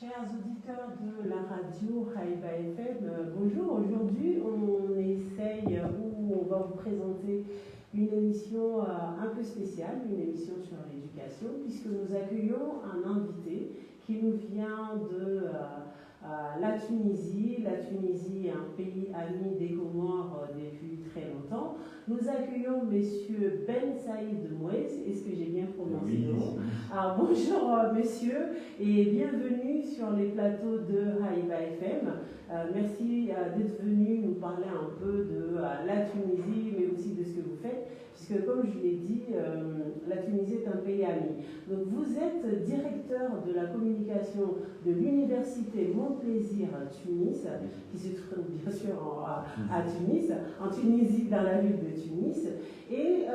Chers auditeurs de la radio Haïba FM, bonjour. Aujourd'hui, on essaye ou on va vous présenter une émission un peu spéciale, une émission sur l'éducation, puisque nous accueillons un invité qui nous vient de la Tunisie. La Tunisie est un pays ami des Comores depuis très longtemps. Nous accueillons Monsieur Ben Saïd Mouez. Est-ce que j'ai bien prononcé le nom? Alors, bonjour Monsieur et bienvenue sur les plateaux de Haïba FM. Merci d'être venu nous parler un peu de la Tunisie, mais aussi de ce que vous faites, puisque comme je l'ai dit, la Tunisie est un pays ami. Donc vous êtes directeur de la communication de l'université Mon-Plaisir Tunis, qui se trouve bien sûr à Tunis, en Tunisie, dans la ville de Tunis, et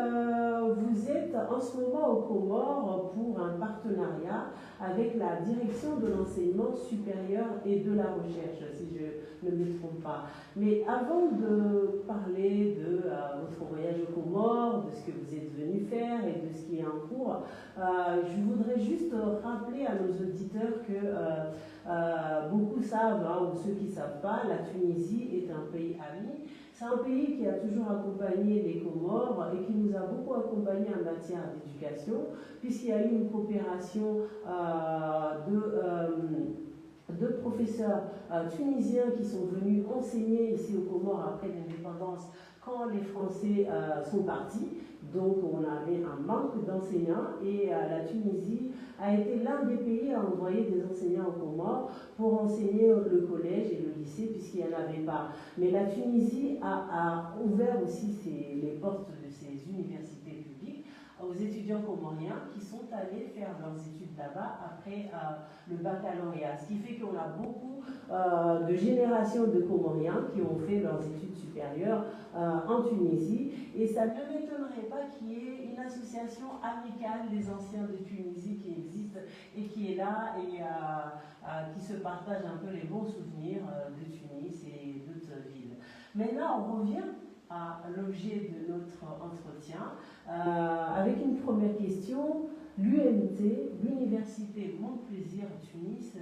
vous êtes en ce moment aux Comores pour un partenariat avec la direction de l'enseignement supérieur et de la recherche, si je ne me trompe pas. Mais avant de parler de votre voyage aux Comores, de ce que vous êtes venu faire et de ce qui est en cours, je voudrais juste rappeler à nos auditeurs que beaucoup savent, ou ceux qui ne savent pas, la Tunisie est un pays ami. C'est un pays qui a toujours accompagné les Comores et qui nous a beaucoup accompagnés en matière d'éducation, puisqu'il y a eu une coopération de professeurs tunisiens qui sont venus enseigner ici aux Comores après l'indépendance quand les Français sont partis. Donc on avait un manque d'enseignants et la Tunisie a été l'un des pays à envoyer des enseignants aux Comores pour enseigner le collège et le lycée puisqu'il n'y en avait pas. Mais la Tunisie a ouvert aussi les portes de ses universités publiques aux étudiants comoriens qui sont allés faire leurs études là-bas après le baccalauréat. Ce qui fait qu'on a beaucoup de générations de Comoriens qui ont fait leurs études supérieures en Tunisie. Et ça ne m'étonnerait pas qu'il y ait une association amicale des anciens de Tunisie qui existe et qui est là et qui se partage un peu les bons souvenirs de Tunis et d'autres villes. Maintenant, on revient à l'objet de notre entretien avec une première question. L'UMT, l'Université Mon-Plaisir Tunis,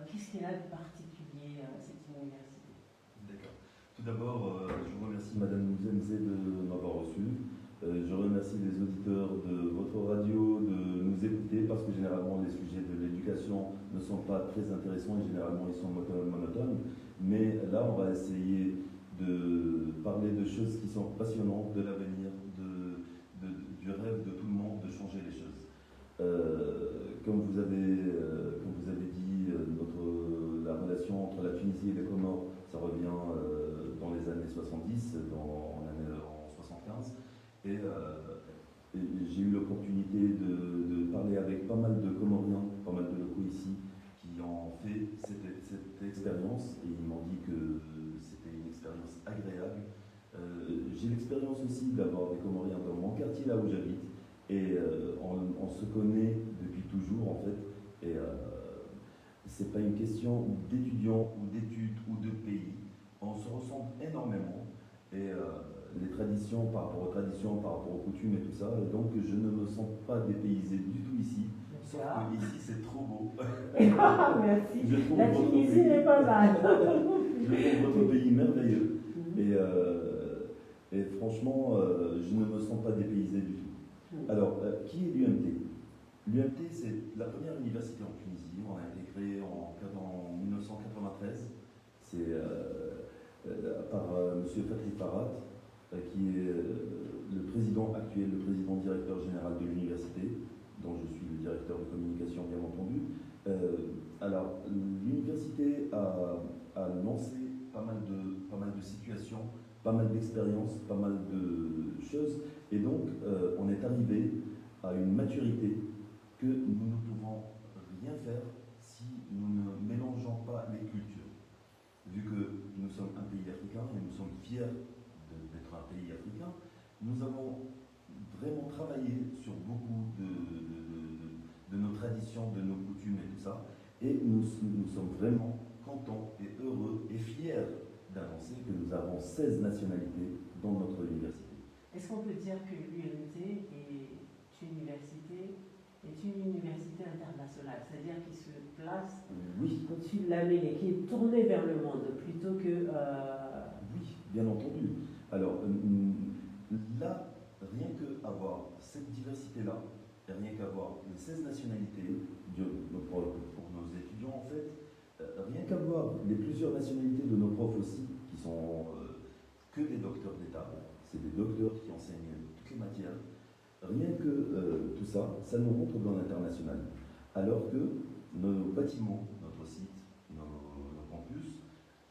qu'est-ce qu'elle a de particulier, cette université? D'accord. Tout d'abord, je vous remercie Madame Mouzemze de m'avoir reçu. Je remercie les auditeurs de votre radio de nous écouter parce que généralement les sujets de l'éducation ne sont pas très intéressants et généralement ils sont monotones. Mais là, on va essayer de parler de choses qui sont passionnantes, de l'avenir, du rêve de tout le monde, de changer les choses. Comme vous avez dit, la relation entre la Tunisie et les Comores, ça revient dans les années 70, en 75. Et j'ai eu l'opportunité de parler avec pas mal de Comoriens, pas mal de locaux ici, qui ont fait cette expérience et ils m'ont dit que c'était une expérience agréable. J'ai l'expérience aussi d'avoir des Comoriens dans mon quartier là où j'habite et on se connaît depuis toujours en fait et c'est pas une question d'étudiants ou d'études ou de pays, on se ressemble énormément et les traditions par rapport aux traditions, par rapport aux coutumes et tout ça, et donc je ne me sens pas dépaysé du tout ici. Sauf que ici c'est trop beau. Merci. La Tunisie n'est pas mal. Je trouve votre pays merveilleux et franchement je ne me sens pas dépaysé du tout. Alors, qui est l'UMT? L'UMT c'est la première université en Tunisie, on a été créé en 1993. C'est par M. Fatri Farhat, qui est le président actuel, le président directeur général de l'université, dont je suis le directeur de communication bien entendu. Alors, l'université a lancé pas mal de situations, pas mal d'expériences, pas mal de choses, et donc on est arrivé à une maturité que nous ne pouvons rien faire si nous ne mélangeons pas les cultures. Vu que nous sommes un pays africain et nous sommes fiers d'être un pays africain, nous avons vraiment travaillé sur beaucoup de nos traditions, de nos coutumes et tout ça, et nous sommes vraiment contents et heureux et fiers d'annoncer que nous avons 16 nationalités dans notre université. Est-ce qu'on peut dire que l'UMT est une université est une université internationale, c'est-à-dire qui se place Oui. au-dessus de la mêlée, qui est tournée vers le monde plutôt que... Oui, bien entendu. Alors là, rien qu'avoir cette diversité-là, et rien qu'avoir les 16 nationalités pour nos étudiants en fait, rien qu'avoir les plusieurs nationalités de nos profs aussi, qui sont que des docteurs d'État, c'est des docteurs qui enseignent toutes les matières, rien que tout ça, ça nous rentre dans l'international. Alors que nos bâtiments, notre site, nos campus,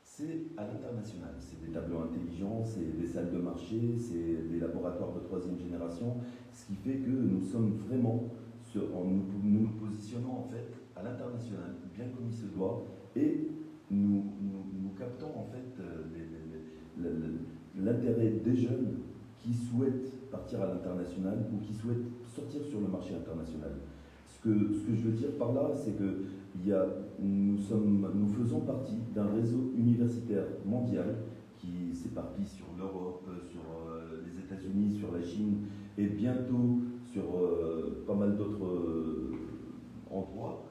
c'est à l'international. C'est des tableaux intelligents, c'est des salles de marché, c'est des laboratoires de troisième génération, ce qui fait que nous sommes vraiment, nous positionnons en fait à l'international, bien comme il se doit, et nous captons en fait l'intérêt des jeunes qui souhaitent partir à l'international ou qui souhaitent sortir sur le marché international. Ce que je veux dire par là, c'est que nous faisons partie d'un réseau universitaire mondial qui s'éparpille sur l'Europe, sur les États-Unis, sur la Chine et bientôt sur pas mal d'autres endroits.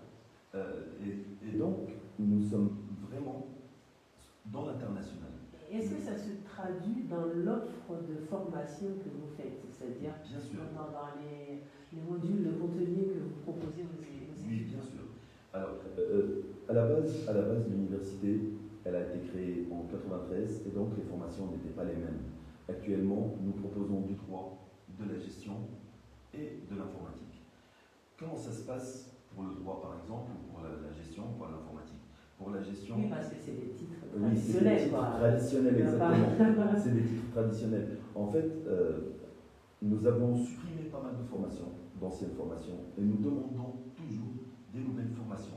Et donc, nous sommes vraiment dans l'international. Est-ce que ça se traduit dans l'offre de formation que vous faites, c'est-à-dire bien sûr. dans les modules de contenu que vous proposez aux étudiants? Oui, bien sûr. Alors, à la base, l'université, elle a été créée en 1993 et donc les formations n'étaient pas les mêmes. Actuellement, nous proposons du droit, de la gestion et de l'informatique. Comment ça se passe pour le droit, par exemple, ou pour la gestion, ou pour l'informatique? Pour la gestion... Oui, parce que c'est des titres traditionnels. Oui, c'est des titres traditionnels, exactement. C'est des titres traditionnels. En fait, nous avons supprimé pas mal de formations, d'anciennes formations, et nous demandons toujours des nouvelles formations.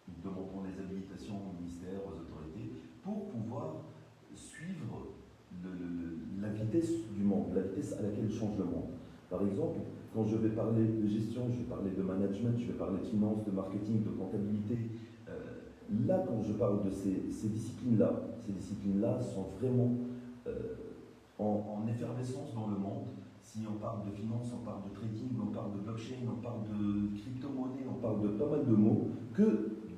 Nous demandons les habilitations au ministère, aux autorités, pour pouvoir suivre la vitesse du monde, la vitesse à laquelle change le monde. Par exemple, quand je vais parler de gestion, je vais parler de management, je vais parler de finance, de marketing, de comptabilité. Là, quand je parle de ces disciplines-là sont vraiment en effervescence dans le monde. Si on parle de finance, on parle de trading, on parle de blockchain, on parle de crypto-monnaie, on parle de pas mal de mots que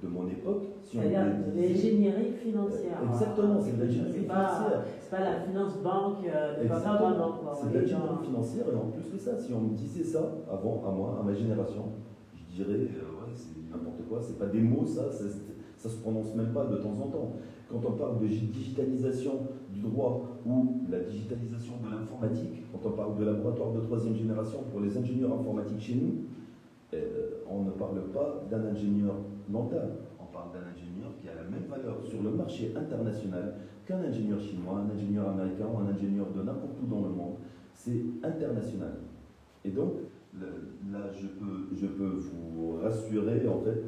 de mon époque. Si c'est-à-dire l'ingénierie financière. Exactement, c'est de l'ingénierie financière. C'est pas la finance banque de papa maman. C'est de l'ingénierie financière et en plus que ça, si on me disait ça avant, à moi, à ma génération, je dirais, ouais, c'est n'importe quoi, c'est pas des mots, ça se prononce même pas de temps en temps. Quand on parle de digitalisation du droit ou la digitalisation de l'informatique, quand on parle de laboratoire de troisième génération pour les ingénieurs informatiques chez nous, on ne parle pas d'un ingénieur lambda, on parle d'un ingénieur qui a la même valeur sur le marché international qu'un ingénieur chinois, un ingénieur américain ou un ingénieur de n'importe où dans le monde. C'est international. Et donc, là, je peux vous rassurer, en fait,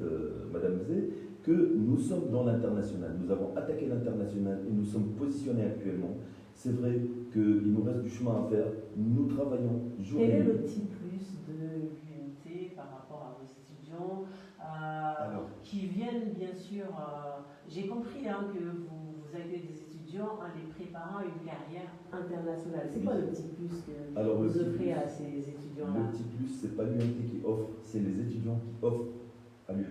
Madame Zé, que nous sommes dans l'international. Nous avons attaqué l'international et nous sommes positionnés actuellement. C'est vrai qu'il nous reste du chemin à faire. Nous travaillons jour et nuit. Quel est le petit plus de l'UNT par rapport à vos étudiants qui viennent, bien sûr... j'ai compris que vous avez des étudiants en les préparant à une carrière internationale. C'est quoi le petit plus que vous offrez à ces étudiants-là? Le petit plus, c'est pas l'UNT qui offre, c'est les étudiants qui offrent à l'UNT.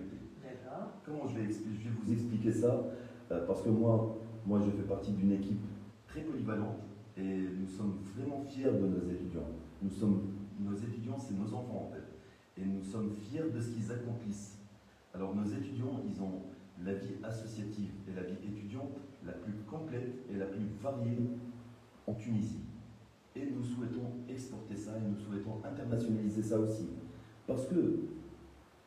Comment je vais vous expliquer ça? Parce que moi, je fais partie d'une équipe très polyvalente et nous sommes vraiment fiers de nos étudiants. Nos étudiants, c'est nos enfants en fait. Et nous sommes fiers de ce qu'ils accomplissent. Alors nos étudiants, ils ont la vie associative et la vie étudiante la plus complète et la plus variée en Tunisie. Et nous souhaitons exporter ça et nous souhaitons internationaliser ça aussi. Parce que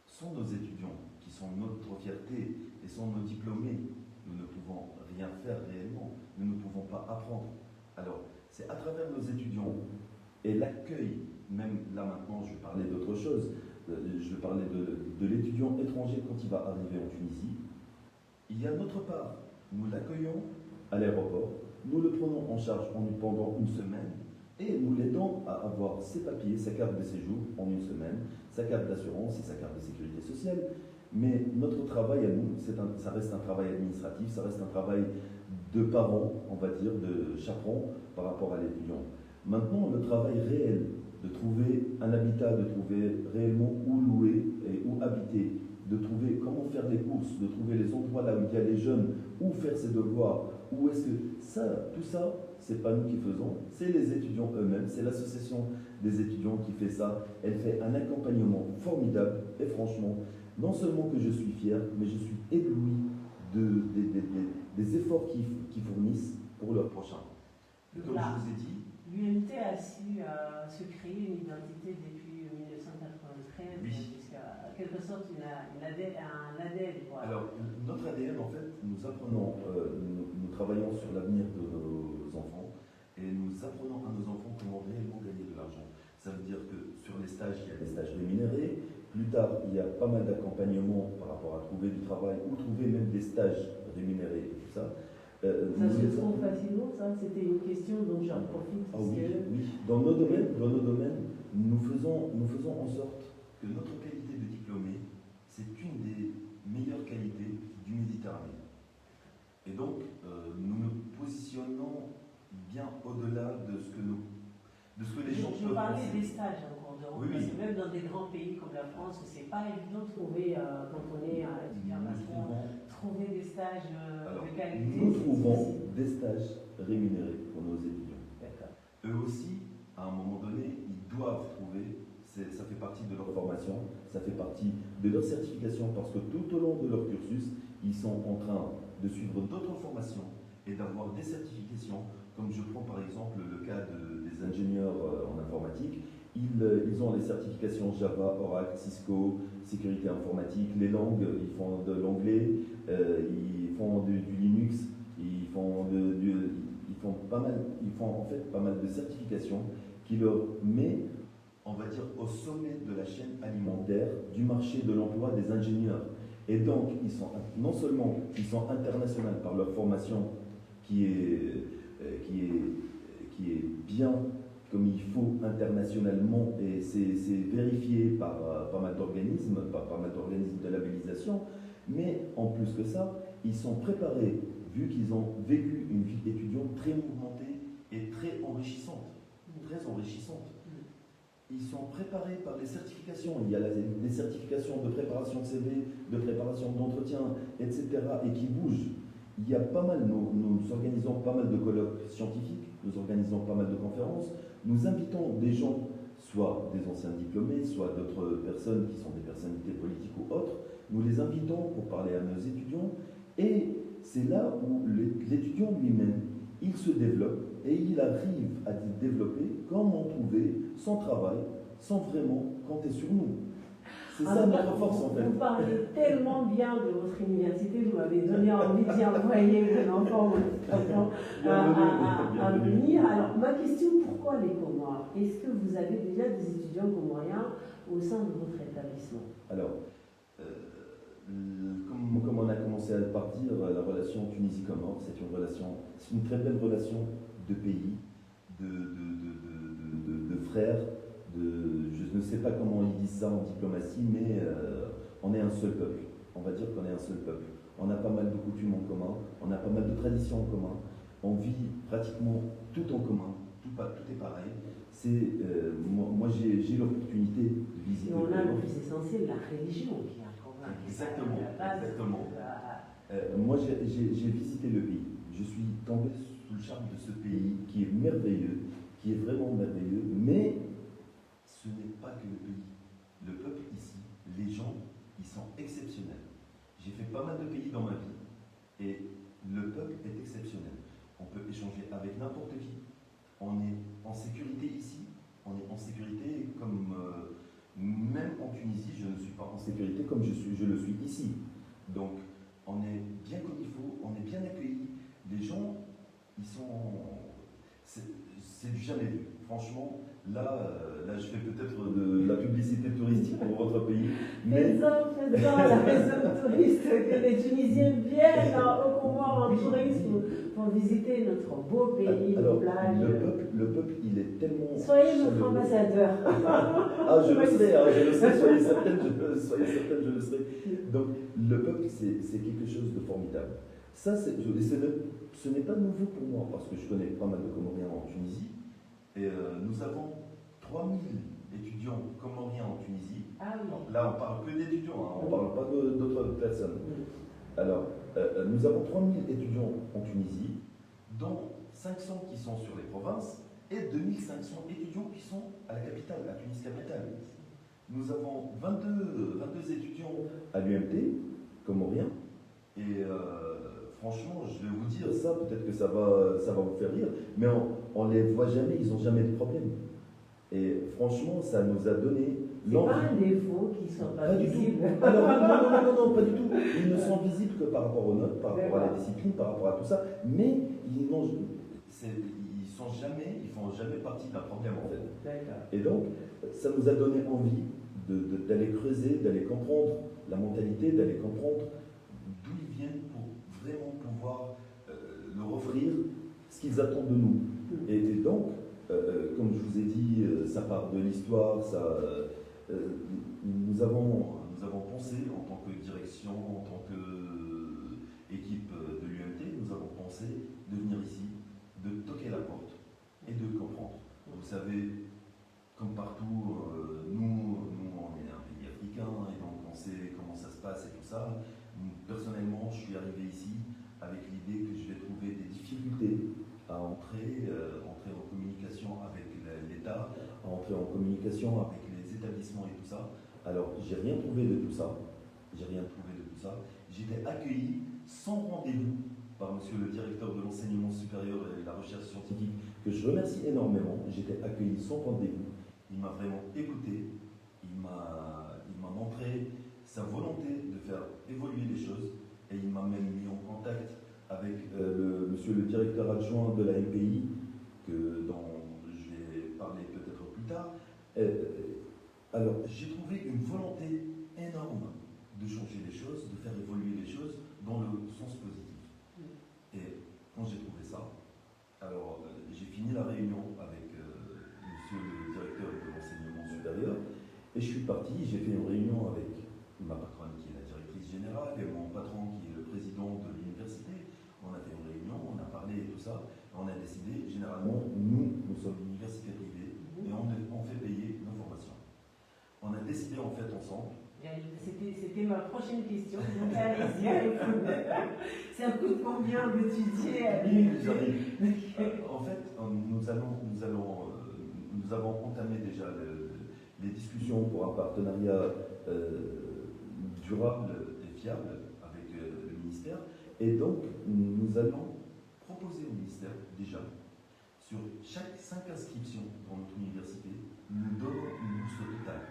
sont nos étudiants qui sont notre fierté et sont nos diplômés. Nous ne pouvons rien faire réellement. Nous ne pouvons pas apprendre. Alors, c'est à travers nos étudiants et l'accueil, même là maintenant, je vais parler d'autre chose. Je vais parler de l'étudiant étranger quand il va arriver en Tunisie. Il y a notre part. Nous l'accueillons à l'aéroport. Nous le prenons en charge pendant une semaine et nous l'aidons à avoir ses papiers, sa carte de séjour en une semaine, sa carte d'assurance et sa carte de sécurité sociale. Mais notre travail à nous, ça reste un travail administratif, ça reste un travail de parents, on va dire, de chaperons par rapport à l'étudiant. Maintenant, le travail réel de trouver un habitat, de trouver réellement où louer et où habiter, de trouver comment faire des courses, de trouver les endroits là où il y a les jeunes, où faire ses devoirs, où est-ce que ça, tout ça, c'est pas nous qui faisons, c'est les étudiants eux-mêmes, c'est l'association des étudiants qui fait ça. Elle fait un accompagnement formidable et franchement, non seulement que je suis fier, mais je suis ébloui des efforts qu'ils fournissent pour leur prochain. Comme je vous ai dit, l'UMT a su se créer une identité depuis 1993, oui. Jusqu'à quelque sorte un ADN. Voilà. Alors, notre ADN, en fait, nous apprenons, nous travaillons sur l'avenir de nos enfants et nous apprenons à nos enfants comment réellement gagner de l'argent. Ça veut dire que sur les stages, il y a des stages rémunérés. Plus tard, il y a pas mal d'accompagnement par rapport à trouver du travail ou trouver même des stages rémunérés et tout ça. Ça se trouve facilement, ça? C'était une question dont j'en profite. Ah oui, oui. Dans nos domaines, nous faisons en sorte que notre qualité de diplômé, c'est une des meilleures qualités du Méditerranée. Et donc, nous nous positionnons bien au-delà de ce que les gens peuvent penser. Je parlais des stages encore de oui, parce que même dans des grands pays comme la France, c'est pas évident de trouver, quand on est étudiant master, trouver des stages de qualité. Nous trouvons des stages rémunérés pour nos étudiants. D'accord. Eux aussi, à un moment donné, ils doivent trouver, ça fait partie de leur formation, ça fait partie de leur certification, parce que tout au long de leur cursus, ils sont en train de suivre d'autres formations et d'avoir des certifications, comme je prends par exemple le cas des ingénieurs en informatique. Ils ont les certifications Java, Oracle, Cisco, sécurité informatique, les langues, ils font de l'anglais, ils font du Linux, ils font en fait pas mal de certifications qui leur met, on va dire, au sommet de la chaîne alimentaire du marché de l'emploi des ingénieurs. Et donc, non seulement ils sont internationaux par leur formation qui est bien comme il faut internationalement, et c'est vérifié par pas mal d'organismes de labellisation, mais en plus que ça, ils sont préparés, vu qu'ils ont vécu une vie étudiante très mouvementée et très enrichissante. Ils sont préparés par les certifications. Il y a des certifications de préparation de CV, de préparation d'entretien, etc. et qui bougent. Il y a pas mal, nous organisons pas mal de colloques scientifiques, nous organisons pas mal de conférences, nous invitons des gens, soit des anciens diplômés, soit d'autres personnes qui sont des personnalités politiques ou autres, nous les invitons pour parler à nos étudiants, et c'est là où l'étudiant lui-même, il se développe et il arrive à développer comment trouver son travail sans vraiment compter sur nous. C'est ça notre force en fait. Vous parlez tellement bien de votre université, vous m'avez donné envie d'y envoyer mon enfant à venir. Alors, ma question, pourquoi les Comores? Est-ce que vous avez déjà des étudiants comoriens au sein de votre établissement? Alors, comme on a commencé à partir, la relation Tunisie-Comores, c'est une très belle relation de pays, de frères. Je ne sais pas comment ils disent ça en diplomatie, mais on est un seul peuple. On va dire qu'on est un seul peuple. On a pas mal de coutumes en commun, on a pas mal de traditions en commun, on vit pratiquement tout en commun, tout est pareil. Moi j'ai l'opportunité de visiter. On a le plus essentiel, la religion qui est un commun. Exactement. Moi j'ai visité le pays. Je suis tombé sous le charme de ce pays qui est merveilleux, qui est vraiment merveilleux, mais ce n'est pas que le pays. Le peuple ici, les gens, ils sont exceptionnels. J'ai fait pas mal de pays dans ma vie et le peuple est exceptionnel. On peut échanger avec n'importe qui. On est en sécurité ici. On est en sécurité comme même en Tunisie, je ne suis pas en sécurité comme je le suis ici. Donc on est bien comme il faut, on est bien accueillis. Les gens, c'est du jamais vu. Franchement, là je fais peut-être de la publicité touristique pour votre pays. Faisons la réseau touriste, que les Tunisiens viennent au Comores en tourisme pour visiter notre beau pays, nos plages. Le peuple, il est tellement... Soyez notre ambassadeur. Je le serai, soyez certaine, je le serai. Donc, le peuple, c'est quelque chose de formidable. Ça, ce n'est pas nouveau pour moi, parce que je connais pas mal de Comoriens en Tunisie, et nous avons 3000 Là, on parle que d'étudiants, hein, on ne parle pas d'autres personnes. Oui. Alors, nous avons 3000 étudiants en Tunisie, dont 500 qui sont sur les provinces et 2500 étudiants qui sont à la capitale, la Tunis capitale. Nous avons 22 étudiants à l'UMT, comoriens, et franchement, je vais vous dire ça, peut-être que ça va vous faire rire, mais on ne les voit jamais, ils n'ont jamais de problème. Et franchement, ça nous a donné C'est pas un défaut qui ne sont pas du visibles. tout. Alors, non, pas du tout. Ils ne sont visibles que par rapport aux notes, par rapport à la discipline, par rapport à tout ça, mais ils font jamais partie d'un problème en fait. D'accord. Et donc, ça nous a donné envie d'aller creuser, d'aller comprendre la mentalité, d'aller comprendre d'où ils viennent pour vraiment pouvoir leur offrir ce qu'ils attendent de nous. Et donc, comme je vous ai dit, ça part de l'histoire, nous avons pensé en tant que direction, en tant qu'équipe de l'UMT, nous avons pensé de venir ici, de toquer la porte et de comprendre. Vous savez, comme partout, nous on est un pays africain et donc on sait comment ça se passe et tout ça. Personnellement, je suis arrivé ici avec l'idée que je vais trouver des difficultés à entrer en communication avec l'État, à entrer en communication avec les établissements et tout ça. Alors, j'ai rien trouvé de tout ça. J'étais accueilli sans rendez-vous par monsieur le directeur de l'enseignement supérieur et de la recherche scientifique, que je remercie énormément. J'étais accueilli sans rendez-vous. Il m'a vraiment écouté. Il m'a montré sa volonté de faire évoluer les choses. Et il m'a même mis en contact avec monsieur le directeur adjoint de la MPI, dont je vais parler peut-être plus tard. Alors, j'ai trouvé une volonté énorme de changer les choses, de faire évoluer les choses dans le sens positif. Et quand j'ai trouvé ça, alors j'ai fini la réunion avec monsieur le directeur de l'enseignement supérieur, et je suis parti, j'ai fait une réunion avec ma patronne qui est la directrice générale et mon patron qui est le président de l'université. On a fait une réunion, on a parlé et tout ça, et on a décidé, généralement, nous sommes une université privée et on fait payer nos formations. On a décidé en fait ensemble. C'était ma prochaine question, donc allez-y, ça coûte combien d'étudier à En fait, nous avons entamé déjà les discussions pour un partenariat durable et fiable avec le ministère. Et donc, nous allons proposer au ministère déjà, sur chaque 5 inscriptions dans notre université, nous donnons une bourse totale.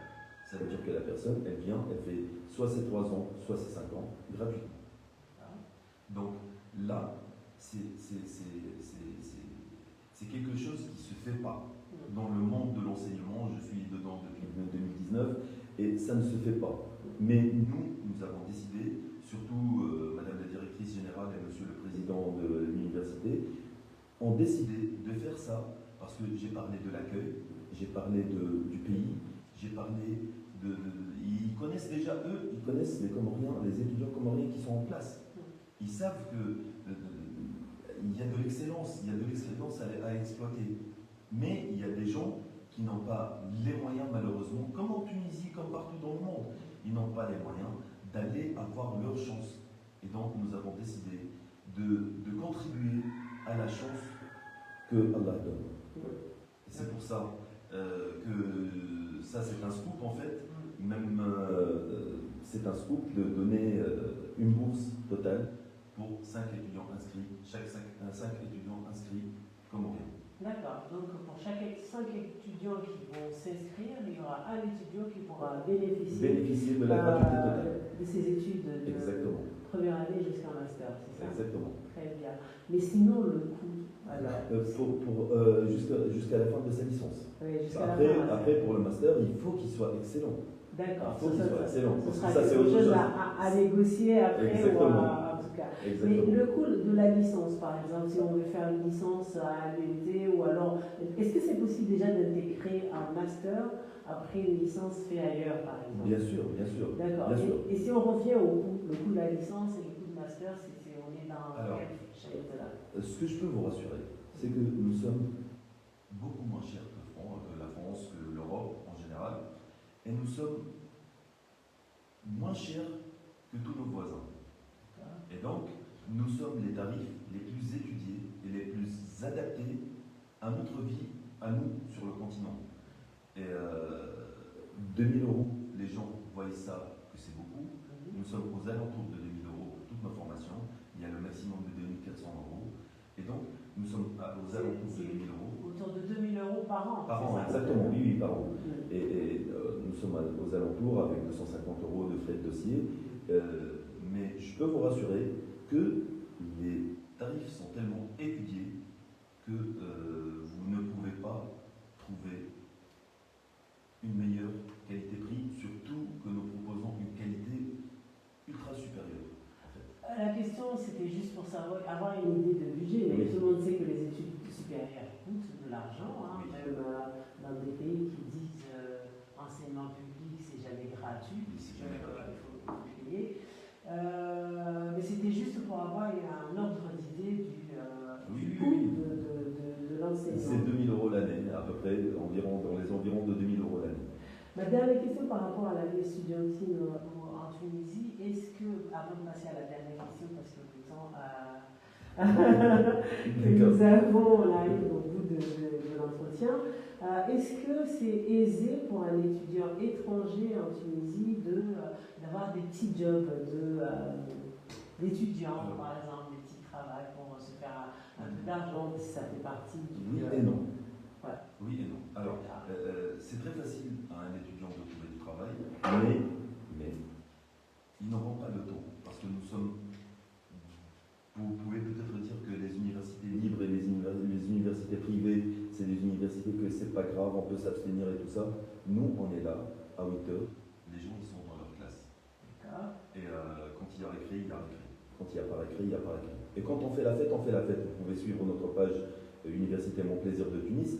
Ça veut dire que la personne, elle vient, elle fait soit ses 3 ans, soit ses 5 ans, gratuitement. Donc là, c'est quelque chose qui ne se fait pas dans le monde de l'enseignement. Je suis dedans depuis 2019 et ça ne se fait pas. Mais nous avons décidé, surtout Madame la directrice générale et Monsieur le président de l'université, ont décidé de faire ça parce que j'ai parlé de l'accueil, j'ai parlé du pays, j'ai parlé ils connaissent déjà, eux, ils connaissent les Comoriens, les étudiants comoriens qui sont en classe. Ils savent qu'il y a de l'excellence, à exploiter. Mais il y a des gens qui n'ont pas les moyens, malheureusement, comme en Tunisie, comme partout dans le monde. Ils n'ont pas les moyens d'aller avoir leur chance. Et donc, nous avons décidé de contribuer à la chance que Allah donne. Et c'est pour ça que ça, c'est un scoop, en fait. Même, c'est un scoop de donner une bourse totale pour 5 étudiants inscrits, chaque 5 étudiants inscrits comoriens. D'accord, donc pour chaque 5 étudiants qui vont s'inscrire, il y aura un étudiant qui pourra bénéficier de la gratuité totale. De ses études de Exactement. Première année jusqu'à master, c'est ça? Exactement. Très bien. Mais sinon, le coût, alors jusqu'à la fin de sa licence. Oui, après, pour le master, il faut qu'il soit excellent. D'accord. Il faut qu'il soit excellent. Ce sera ça, c'est quelque autre chose chose à négocier après. Exactement. En tout cas. Exactement. Mais le coût de la licence, par exemple, si on veut faire une licence à l'UMT, ou alors, est-ce que c'est possible déjà d'intégrer un master après une licence faite ailleurs, par exemple? Bien sûr. D'accord. Et si on revient au coût, le coût de la licence et le coût de master, on est dans quel chapitre là? Ce que je peux vous rassurer, c'est que nous sommes beaucoup moins chers que la France, que l'Europe en général, et nous sommes moins cher que tous nos voisins. Et donc, nous sommes les tarifs les plus étudiés et les plus adaptés à notre vie, à nous, sur le continent. Et 2000 €, les gens voient ça que c'est beaucoup. Nous sommes aux alentours de 2000 € pour toutes nos formations. Il y a le maximum de 2400 €. Et donc, nous sommes aux alentours de 2000 €. Autour de 2000 € par an. Par an, exactement, oui, par an. Et nous sommes aux alentours avec 250 € de frais de dossier. Mais je peux vous rassurer que les tarifs sont tellement étudiés que vous ne pouvez pas trouver une meilleure qualité-prix, surtout que nous proposons une qualité ultra supérieure. La question, c'était juste pour savoir, avoir une idée de budget, mais tout le monde sait que les études supérieures coûtent de l'argent, hein, même dans des pays qui disent enseignement public, c'est jamais gratuit, puisque il faut payer. Mais c'était juste pour avoir un ordre d'idée du coût de l'enseignement. C'est 2000 € l'année, à peu près, dans les environs de 2000 € l'année. Ma dernière question par rapport à la vie estudiantine en Tunisie, est-ce que, avant de passer à la dernière question, parce que le temps que nous avons, on arrive au bout de l'entretien, est-ce que c'est aisé pour un étudiant étranger en Tunisie d'avoir des petits jobs d'étudiants, par exemple, des petits travaux pour se faire un peu d'argent, si ça fait partie du... Oui et non. Ouais. Oui et non. Alors, c'est très facile à un étudiant de trouver du travail, mais ils n'auront pas le temps. Parce que nous sommes. Vous pouvez peut-être dire que les universités libres et les universités privées, c'est des universités que c'est pas grave, on peut s'abstenir et tout ça. Nous, on est là, à 8 heures, les gens ils sont dans leur classe. Et quand il y a récré, il y a récré. Quand il n'y a pas récré, il n'y a pas récré. Et quand on fait la fête, on fait la fête. Vous pouvez suivre notre page Université Mon Plaisir de Tunis.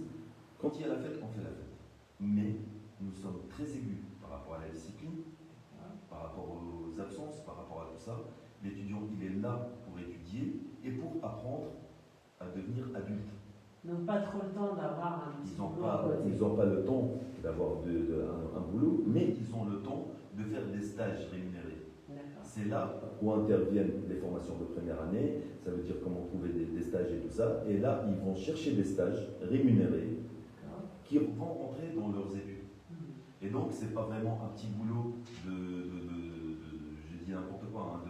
Quand il y a la fête, on fait la fête. Mais nous sommes très aigus par rapport à la discipline, par rapport aux absences, par rapport à tout ça. L'étudiant, il est là pour étudier et pour apprendre à devenir adulte. Donc pas trop le temps d'avoir un petit boulot à côté. Ils n'ont pas le temps d'avoir un boulot, mais ils ont le temps de faire des stages rémunérés. C'est là où interviennent les formations de première année, ça veut dire comment trouver des stages et tout ça. Et là, ils vont chercher des stages rémunérés qui vont rentrer dans leurs études. Et donc, c'est pas vraiment un petit boulot je dis n'importe quoi, hein,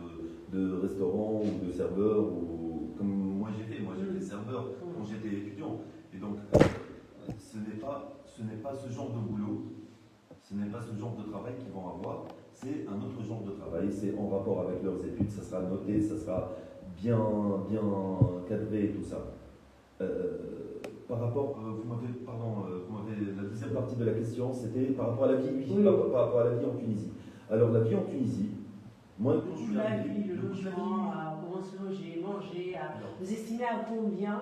de restaurant ou de serveur, ou comme moi j'ai fait serveur quand j'étais étudiant. Et donc, ce n'est pas ce genre de boulot, ce n'est pas ce genre de travail qu'ils vont avoir, c'est un autre genre de travail, c'est en rapport avec leurs études, ça sera noté, ça sera bien cadré et tout ça. Par rapport, la deuxième partie de la question, c'était par rapport à la vie, par rapport à la vie en Tunisie. Alors, la vie en Tunisie, moi, quand je suis arrivé, le logement, comment se loger, manger, vous estimez à combien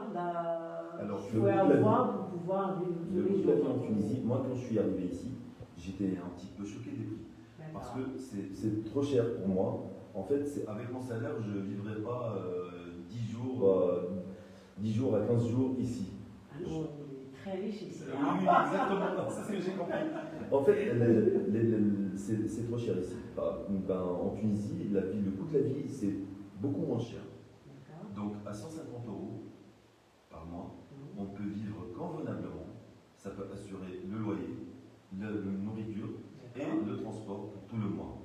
il faut avoir pour pouvoir vivre le coût de la vie en Tunisie, moi, quand je suis arrivé ici, j'étais un petit peu choqué des prix. Parce que c'est trop cher pour moi. En fait, avec mon salaire, je ne vivrais pas 10 jours à 15 jours ici. On est très riche ici. Oui, exactement, c'est ce que j'ai compris. En fait, c'est trop cher ici. En Tunisie, le coût de la vie, c'est beaucoup moins cher. Donc, à 150 € par mois, on peut vivre convenablement. Ça peut assurer le loyer, la nourriture et le transport pour tout le mois.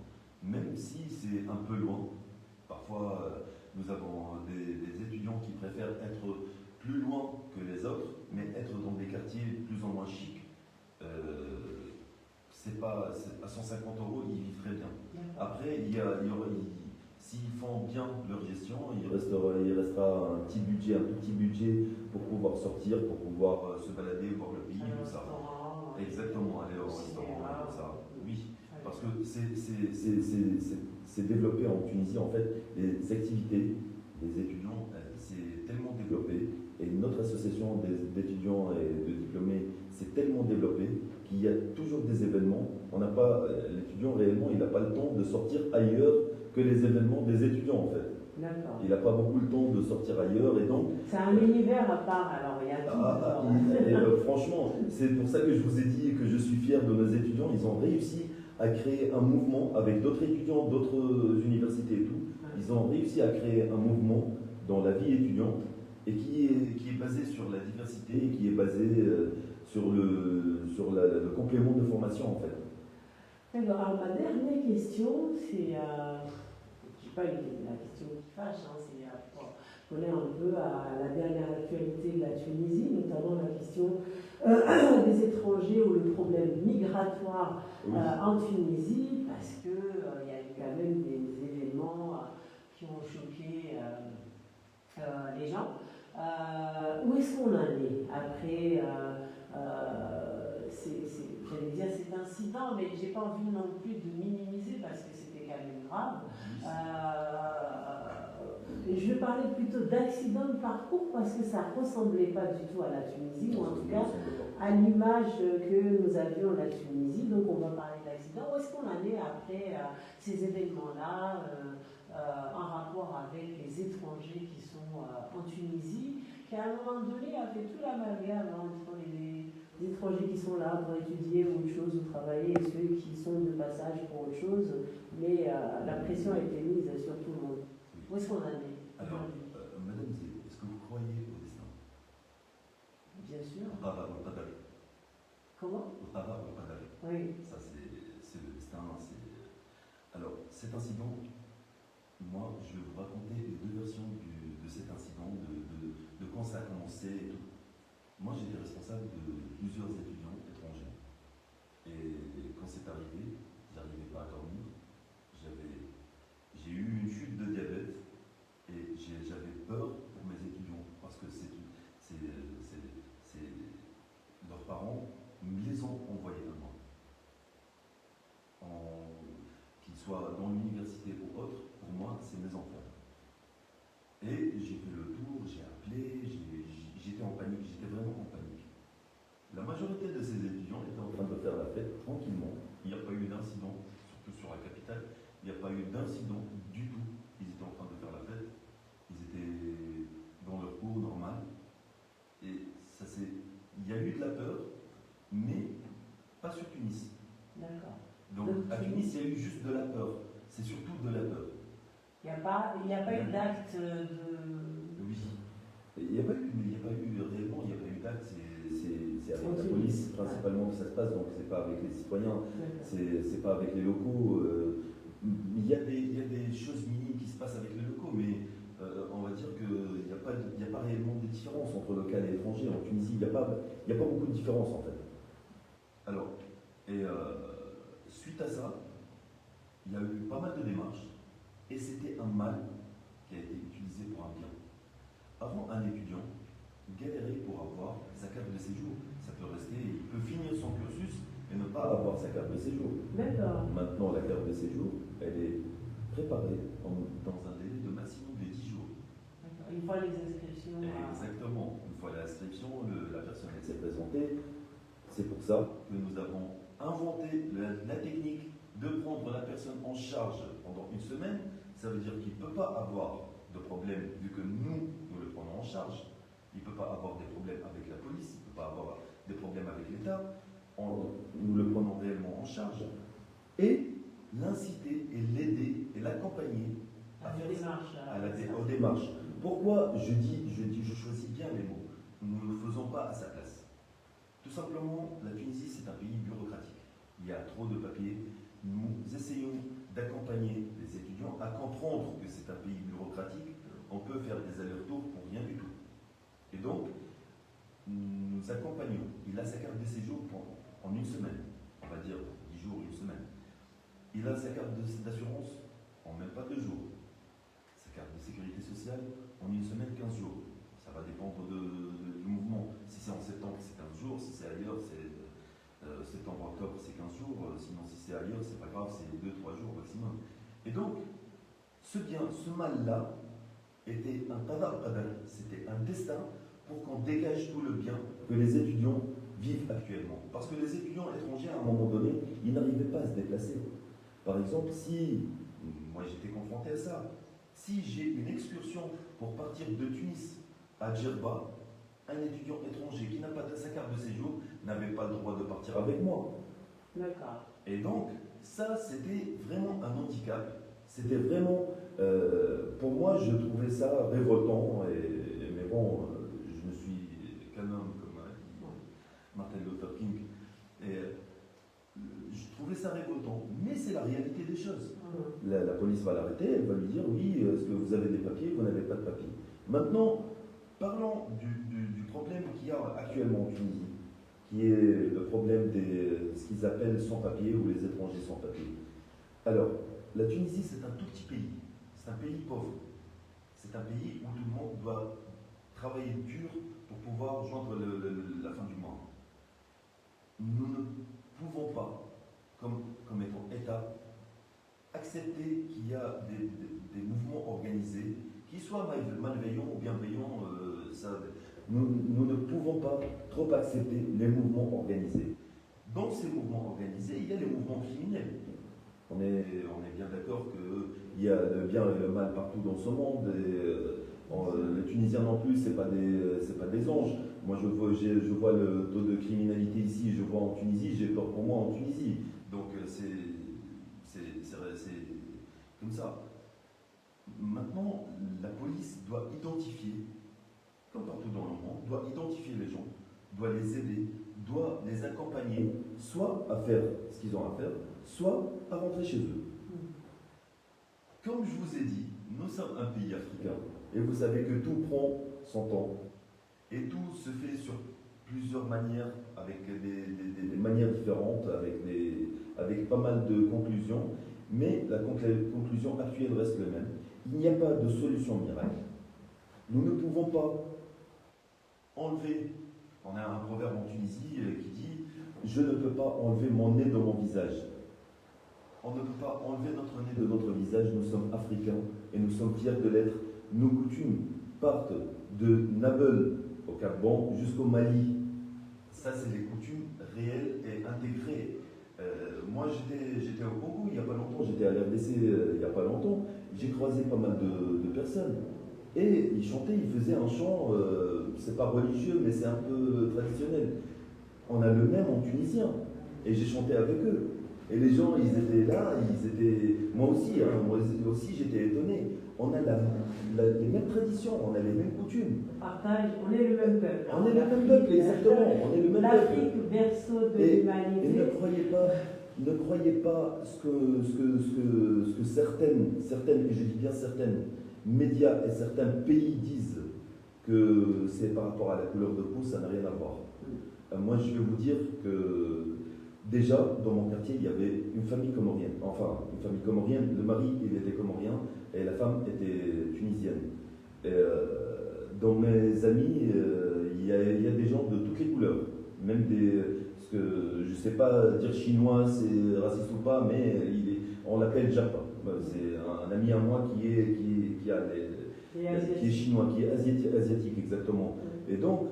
Même si c'est un peu loin, parfois nous avons des étudiants qui préfèrent être plus loin que les autres, mais être dans des quartiers plus ou moins chics. À 150 €, ils vivent très bien. Après, s'ils font bien leur gestion, il restera un tout petit budget pour pouvoir sortir, pour pouvoir se balader, voir le pays, tout ça. Exactement, aller au restaurant, tout ça. Oui, parce que c'est développé en Tunisie, en fait, les activités des étudiants, c'est tellement développé, et notre association d'étudiants et de diplômés, c'est tellement développé qu'il y a toujours des événements. L'étudiant réellement, il n'a pas le temps de sortir ailleurs que les événements des étudiants, en fait. D'accord. Il n'a pas beaucoup le temps de sortir ailleurs, et donc... C'est un univers à part, alors il y a tout. Franchement, c'est pour ça que je vous ai dit que je suis fier de nos étudiants. Ils ont réussi à créer un mouvement avec d'autres étudiants, d'autres universités et tout. Ils ont réussi à créer un mouvement dans la vie étudiante et qui est basé sur la diversité et qui est basé sur le complément de formation en fait. D'accord. Alors ma dernière question, c'est, je sais pas la question qui fâche, hein, c'est pour connaître un peu à la dernière actualité de la Tunisie, notamment la question des étrangers ou le problème migratoire en Tunisie, parce que il y a eu quand même des événements qui ont choqué les gens. Où est-ce qu'on en est après j'allais dire cet incident, mais j'ai pas envie non plus de minimiser parce que c'était quand même grave. Je vais parler plutôt d'accident de parcours parce que ça ne ressemblait pas du tout à la Tunisie, ou en tout cas à l'image que nous avions de la Tunisie. Donc on va parler d'accident. Où est-ce qu'on en est après ces événements-là en rapport avec les étrangers qui sont en Tunisie, qui à un moment donné a fait tout l'amalgame entre les étrangers qui sont là pour étudier autre chose ou travailler et ceux qui sont de passage pour autre chose, mais la pression a été mise sur tout le monde. Où est-ce qu'on en est? Alors, Madame Zé, est-ce que vous croyez au destin? Bien sûr. Comment? Comment? Oui. Ça, c'est le destin. Alors, cet incident, moi, je vais vous raconter les deux versions de cet incident, de quand ça a commencé et tout. Moi, j'étais responsable de plusieurs étudiants étrangers. Et quand c'est arrivé, j'arrivais pas à dormir. J'ai eu une chute de diabète et j'avais peur pour mes étudiants parce que leurs parents me les ont envoyés à moi. Qu'ils soient dans l'université ou autre, pour moi, c'est mes enfants. Et j'ai fait le tour, j'ai appelé, j'étais en panique, j'étais vraiment en panique. La majorité de ces étudiants étaient en train de faire la fête tranquillement. Il n'y a pas eu d'incident, surtout sur la capitale, il n'y a pas eu d'incident du tout. Ils étaient en train de faire la fête, ils étaient dans leur cours normal. Et il y a eu de la peur, mais pas sur Tunis. D'accord. Donc à Tunis, il y a eu juste de la peur. C'est surtout de la peur. Il n'y a pas eu d'acte de... Oui. Il n'y a pas eu réellement, il n'y a pas eu d'acte. C'est avec la police principalement que ça se passe, donc c'est pas avec les citoyens, c'est pas avec les locaux. Il y a des choses minimes qui se passent avec les locaux, mais on va dire qu'il n'y a pas réellement de différence entre local et étranger. En Tunisie, il n'y a pas beaucoup de différence en fait. Alors, suite à ça, il y a eu pas mal de démarches, et c'était un mal qui a été utilisé pour un bien. Avant, un étudiant galérait pour avoir sa carte de séjour. Ça peut rester, il peut finir son cursus et ne pas avoir sa carte de séjour. D'accord. Maintenant, la carte de séjour, elle est préparée dans un délai de maximum de 10 jours. D'accord. Une fois les inscriptions. Exactement. Une fois l'inscription, la personne s'est présentée. C'est pour ça que nous avons inventé la technique de prendre la personne en charge pendant une semaine. Ça veut dire qu'il ne peut pas avoir de problème vu que nous le prenons en charge. Il ne peut pas avoir des problèmes avec la police, il ne peut pas avoir des problèmes avec l'État. Nous le prenons réellement en charge. Et l'inciter et l'aider et l'accompagner aux démarches. Pourquoi je choisis bien les mots. Nous ne le faisons pas à sa place. Tout simplement, la Tunisie, c'est un pays bureaucratique. Il y a trop de papiers. Nous essayons d'accompagner les étudiants à comprendre que c'est un pays bureaucratique. On peut faire des allers-retours pour rien du tout. Et donc, nous accompagnons. Il a sa carte de séjour en une semaine, on va dire 10 jours, une semaine. Il a sa carte d'assurance en même pas 2 jours. Sa carte de sécurité sociale en une semaine, 15 jours. Ça va dépendre du mouvement. Si c'est en septembre, c'est 15 jours. Si c'est ailleurs, c'est septembre-octobre, c'est 15 jours. Sinon, si c'est ailleurs, c'est pas grave, c'est 2-3 jours maximum. Et donc, ce mal-là était un qadar, c'était un destin pour qu'on dégage tout le bien que les étudiants vivent actuellement. Parce que les étudiants étrangers, à un moment donné, ils n'arrivaient pas à se déplacer. Par exemple, moi j'étais confronté à ça, si j'ai une excursion pour partir de Tunis à Djerba, un étudiant étranger qui n'a pas sa carte de séjour n'avait pas le droit de partir avec moi. D'accord. Et donc, ça, c'était vraiment un handicap. C'était vraiment, pour moi, je trouvais ça révoltant. Mais bon, je ne suis qu'un homme, comme a dit Martin Luther King. Et je trouvais ça révoltant. Mais c'est la réalité des choses. La police va l'arrêter, elle va lui dire oui, est-ce que vous avez des papiers, vous n'avez pas de papiers. Maintenant, parlons du problème qu'il y a actuellement en Tunisie, qui est le problème de ce qu'ils appellent sans-papiers ou les étrangers sans-papiers. Alors, la Tunisie, c'est un tout petit pays. C'est un pays pauvre. C'est un pays où tout le monde doit travailler dur pour pouvoir joindre la fin du mois. Nous ne pouvons pas, comme étant État, accepter qu'il y a des mouvements organisés, qu'ils soient malveillants ou bienveillants. Nous ne pouvons pas trop accepter les mouvements organisés. Dans ces mouvements organisés, il y a les mouvements criminels. On est bien d'accord qu'il y a le bien et le mal partout dans ce monde. Les Tunisiens non plus, c'est pas des anges. Moi, je vois le taux de criminalité ici, je vois en Tunisie, j'ai peur pour moi en Tunisie. Donc, c'est comme ça. Maintenant, la police doit identifier, comme partout dans le monde, doit identifier les gens, doit les aider, doit les accompagner, soit à faire ce qu'ils ont à faire, soit à rentrer chez eux. Comme je vous ai dit, nous sommes un pays africain, et vous savez que tout prend son temps, et tout se fait sur plusieurs manières, avec des manières différentes, avec pas mal de conclusions, mais la conclusion actuelle reste la même. Il n'y a pas de solution miracle. Nous ne pouvons pas enlever, on a un proverbe en Tunisie qui dit « Je ne peux pas enlever mon nez de mon visage ». On ne peut pas enlever notre nez de notre visage, nous sommes africains et nous sommes fiers de l'être. Nos coutumes partent de Nabeul au Cap-Bon jusqu'au Mali. Ça, c'est les coutumes réelles et intégrées. Moi, j'étais au Congo il n'y a pas longtemps, j'étais à l'RDC il n'y a pas longtemps. J'ai croisé pas mal de personnes. Et ils chantaient, ils faisaient un chant, c'est pas religieux, mais c'est un peu traditionnel. On a le même en tunisien. Et j'ai chanté avec eux. Et les gens, ils étaient là, moi aussi j'étais étonné. On a les mêmes traditions, on a les mêmes coutumes. Partage, on est le même peuple. On est le même peuple, exactement. On est le même peuple. L'Afrique, berceau de l'humanité. Et ne croyez pas ce que certaines, et je dis bien certaines, médias et certains pays disent que c'est par rapport à la couleur de peau, ça n'a rien à voir. Moi, je vais vous dire que déjà, dans mon quartier, il y avait une famille comorienne. Enfin, une famille comorienne, le mari, il était comorien et la femme était tunisienne. Et, dans mes amis, il y a des gens de toutes les couleurs. Même parce que je ne sais pas dire chinois, c'est raciste ou pas, mais on l'appelle Japa. C'est un ami à moi qui est chinois, qui est asiatique exactement. Et donc,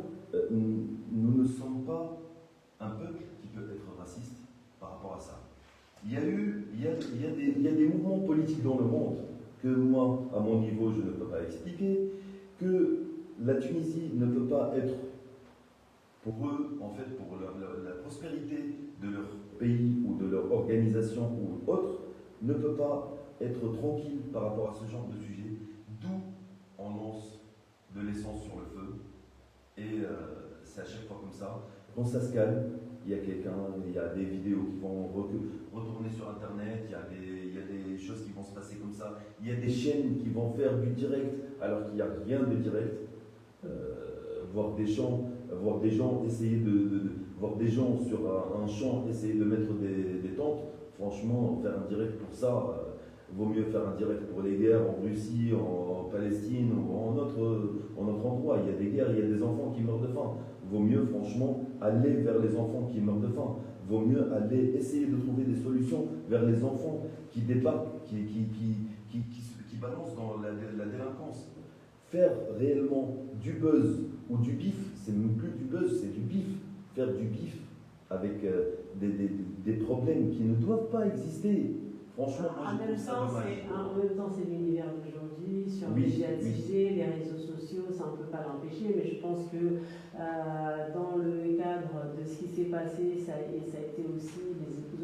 nous ne sommes pas un peuple qui peut être raciste par rapport à ça. Il y a des mouvements politiques dans le monde que moi, à mon niveau, je ne peux pas expliquer, que la Tunisie ne peut pas être, pour eux, en fait, pour la prospérité de leur pays ou de leur organisation ou autre, ne peut pas être tranquille par rapport à ce genre de sujet, d'où on lance de l'essence sur le feu, et c'est à chaque fois comme ça. Quand ça se calme, il y a des vidéos qui vont retourner sur Internet, il y a des choses qui vont se passer comme ça, il y a des chaînes qui vont faire du direct alors qu'il n'y a rien de direct, voir des gens essayer voir des gens sur un champ essayer de mettre des tentes. Franchement, faire un direct pour ça, vaut mieux faire un direct pour les guerres en Russie, en Palestine ou en autre endroit. Il y a des guerres, il y a des enfants qui meurent de faim. Vaut mieux franchement aller vers les enfants qui meurent de faim. Vaut mieux aller essayer de trouver des solutions vers les enfants qui débarquent, qui balancent dans la délinquance. Faire réellement du buzz ou du bif, c'est même plus du buzz, c'est du bif. Faire du bif avec des problèmes qui ne doivent pas exister. Franchement, en même temps, c'est l'univers d'aujourd'hui, surmédiatisé, les réseaux sociaux, ça on ne peut pas l'empêcher, mais je pense que dans le cadre de ce qui s'est passé, ça a été aussi des épisodes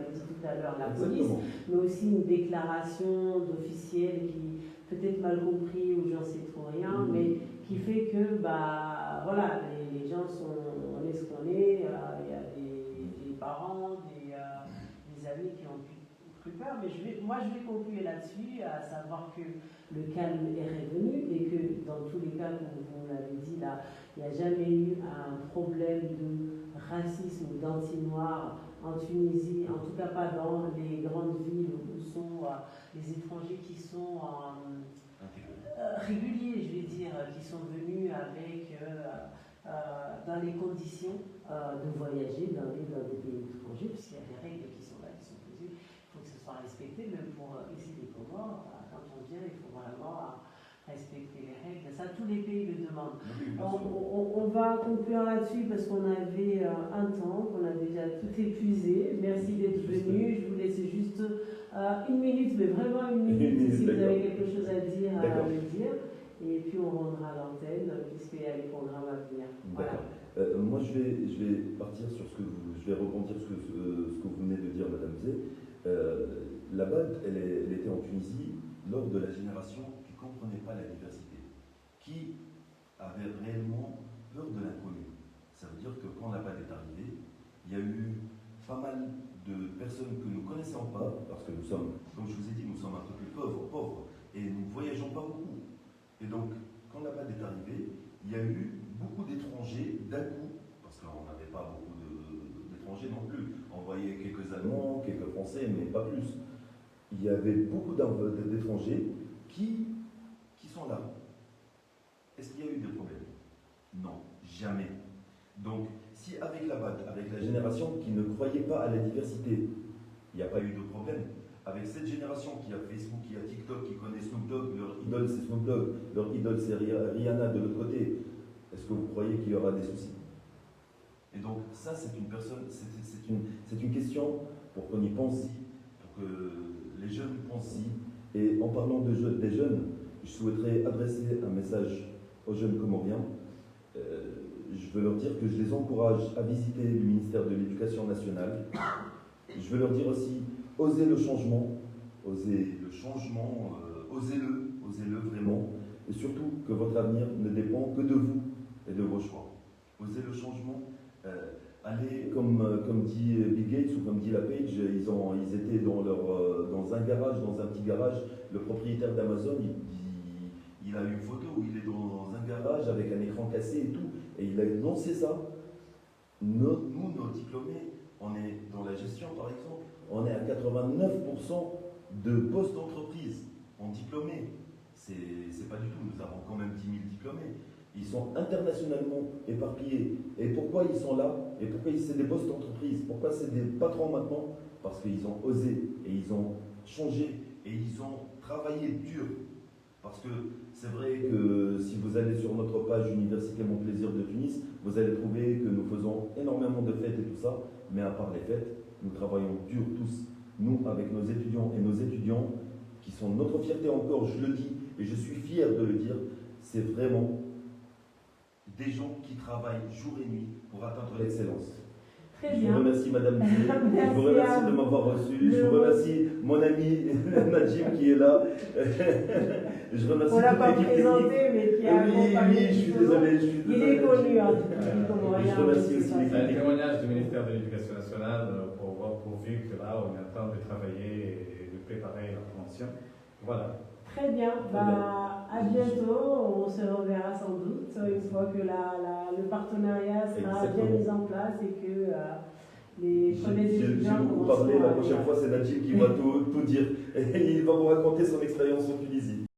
l'avait dit tout à l'heure, la police, Exactement. mais aussi une déclaration d'officiel qui peut-être mal compris ou j'en sais trop rien, mais qui fait que bah, voilà, les gens on est ce qu'on est, il y a des parents, des amis qui ont pris peur, mais moi je vais conclure là-dessus, à savoir que le calme est revenu et que dans tous les cas, comme vous l'avez dit là, il n'y a jamais eu un problème de racisme ou d'anti-noir en Tunisie, en tout cas pas dans les grandes villes où sont les étrangers qui sont réguliers, je vais dire, qui sont venus avec, dans les conditions de voyager dans des pays étrangers, puisqu'il y a des règles qui sont là, qui sont posées, il faut que ce soit respecté, même pour ici les Comores, quand on vient, il faut vraiment respecter les règles. Ça, tous les pays le demandent. On va conclure là-dessus parce qu'on avait un temps, qu'on a déjà tout épuisé. Merci d'être venu. Je vous laisse juste une minute, mais vraiment une minute, si vous avez quelque chose à dire, à me dire. Et puis on rendra l'antenne, puisqu'il y a les programmes à venir. Voilà. Moi, je vais partir sur je vais rebondir sur ce que vous venez de dire, Madame Zé. La BAD, elle était en Tunisie lors de la génération qui ne comprenait pas la diversité, qui avait réellement peur de l'inconnu. Ça veut dire que quand la BAD est arrivée, il y a eu pas mal de personnes que nous ne connaissions pas, parce que nous sommes, comme je vous ai dit, nous sommes un peu plus pauvres, et nous ne voyageons pas beaucoup. Et donc, quand la BAD est arrivée, il y a eu beaucoup d'étrangers d'un coup, parce qu'on n'avait pas beaucoup d'étrangers non plus. On voyait quelques Allemands, quelques Français, mais pas plus. Il y avait beaucoup d'étrangers qui sont là. Est-ce qu'il y a eu des problèmes? Non, jamais. Donc, si avec la BAD, avec la génération qui ne croyait pas à la diversité, il n'y a pas eu de problème, avec cette génération qui a Facebook, qui a TikTok, qui connaît Snoop Dogg, leur idole c'est Snoop Dogg, leur idole c'est Rihanna de l'autre côté, est-ce que vous croyez qu'il y aura des soucis? Et donc, ça, c'est une question pour qu'on y pense, pour que les jeunes pensent. Et en parlant des jeunes, je souhaiterais adresser un message aux jeunes comoriens. Je veux leur dire que je les encourage à visiter le ministère de l'Éducation nationale. Je veux leur dire aussi, osez le changement, osez-le vraiment. Et surtout que votre avenir ne dépend que de vous et de vos choix. Osez le changement. Allez, comme dit Bill Gates ou comme dit la Page, ils étaient dans un garage, dans un petit garage. Le propriétaire d'Amazon, il a une photo où il est dans un garage avec un écran cassé et tout, et il a lancé ça. Nos diplômés, on est dans la gestion par exemple, on est à 89% de postes d'entreprise en diplômés. C'est pas du tout, nous avons quand même 10 000 diplômés. Ils sont internationalement éparpillés. Et pourquoi ils sont là? Et pourquoi c'est des postes d'entreprise? Pourquoi c'est des patrons maintenant? Parce qu'ils ont osé, et ils ont changé, et ils ont travaillé dur. Parce que c'est vrai que si vous allez sur notre page Université Mon Plaisir de Tunis, vous allez trouver que nous faisons énormément de fêtes et tout ça, mais à part les fêtes, nous travaillons dur tous. Nous, avec nos étudiants et nos étudiants, qui sont notre fierté encore, je le dis, et je suis fier de le dire, c'est vraiment des gens qui travaillent jour et nuit pour atteindre l'excellence. Très Je bien. vous remercie, Madame Zé. Je vous remercie de m'avoir reçu. Je vous remercie, mon ami Najim qui est là. Je remercie on ne l'a pas l'équipe présenté, technique. mais qui a accompagné. Oui, je suis désolé. Il est connu, hein, Je remercie aussi l'équipe C'est un technique. témoignage du ministère de l'Éducation nationale pourvu que là, on est en train de travailler et de préparer la convention. Voilà. Très bien. À bientôt. On se reverra sans doute une fois que le partenariat sera bien mis en place et que les premiers étudiants J'ai beaucoup commenceront parlé, la à prochaine venir. fois c'est Najim qui va tout dire. Et il va vous raconter son expérience en Tunisie.